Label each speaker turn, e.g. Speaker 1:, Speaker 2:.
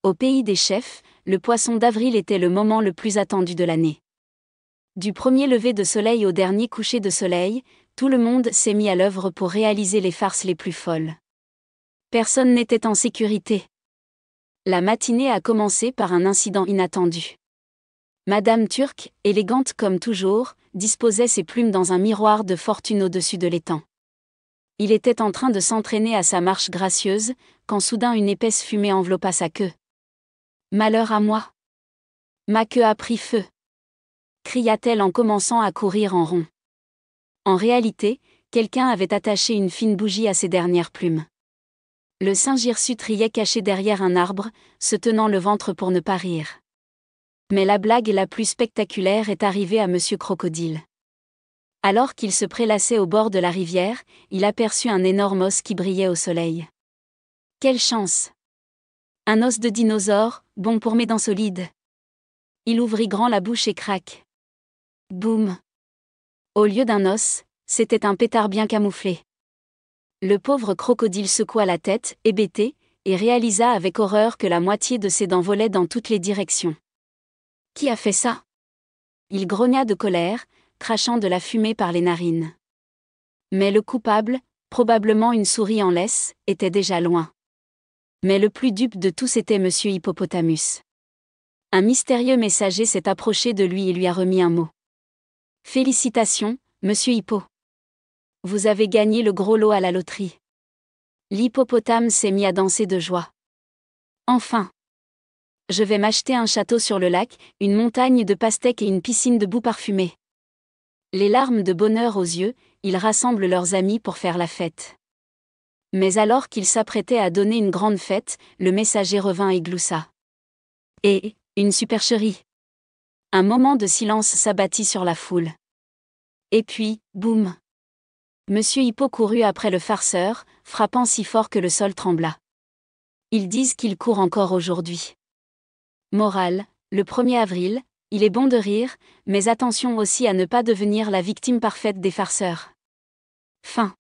Speaker 1: Au pays des chefs, le poisson d'avril était le moment le plus attendu de l'année. Du premier lever de soleil au dernier coucher de soleil, tout le monde s'est mis à l'œuvre pour réaliser les farces les plus folles. Personne n'était en sécurité. La matinée a commencé par un incident inattendu. Madame Turc, élégante comme toujours, disposait ses plumes dans un miroir de fortune au-dessus de l'étang. Il était en train de s'entraîner à sa marche gracieuse, quand soudain une épaisse fumée enveloppa sa queue. « Malheur à moi! Ma queue a pris feu !» cria-t-elle en commençant à courir en rond. En réalité, quelqu'un avait attaché une fine bougie à ses dernières plumes. Le singe hirsute riait caché derrière un arbre, se tenant le ventre pour ne pas rire. Mais la blague la plus spectaculaire est arrivée à Monsieur Crocodile. Alors qu'il se prélassait au bord de la rivière, il aperçut un énorme os qui brillait au soleil. Quelle chance! Un os de dinosaure, bon pour mes dents solides. Il ouvrit grand la bouche et crac. Boum! Au lieu d'un os, c'était un pétard bien camouflé. Le pauvre crocodile secoua la tête, hébété, et réalisa avec horreur que la moitié de ses dents volaient dans toutes les directions. Qui a fait ça? Il grogna de colère, crachant de la fumée par les narines. Mais le coupable, probablement une souris en laisse, était déjà loin. Mais le plus dupe de tous était Monsieur Hippopotamus. Un mystérieux messager s'est approché de lui et lui a remis un mot. « Félicitations, Monsieur Hippo. Vous avez gagné le gros lot à la loterie. » L'hippopotame s'est mis à danser de joie. « Enfin! Je vais m'acheter un château sur le lac, une montagne de pastèques et une piscine de boue parfumée. » Les larmes de bonheur aux yeux, ils rassemblent leurs amis pour faire la fête. Mais alors qu'ils s'apprêtaient à donner une grande fête, le messager revint et gloussa. « Et, une supercherie !» Un moment de silence s'abattit sur la foule. Et puis, boum! Monsieur Hippo courut après le farceur, frappant si fort que le sol trembla. Ils disent qu'il court encore aujourd'hui. Morale, le 1er avril, il est bon de rire, mais attention aussi à ne pas devenir la victime parfaite des farceurs. Fin.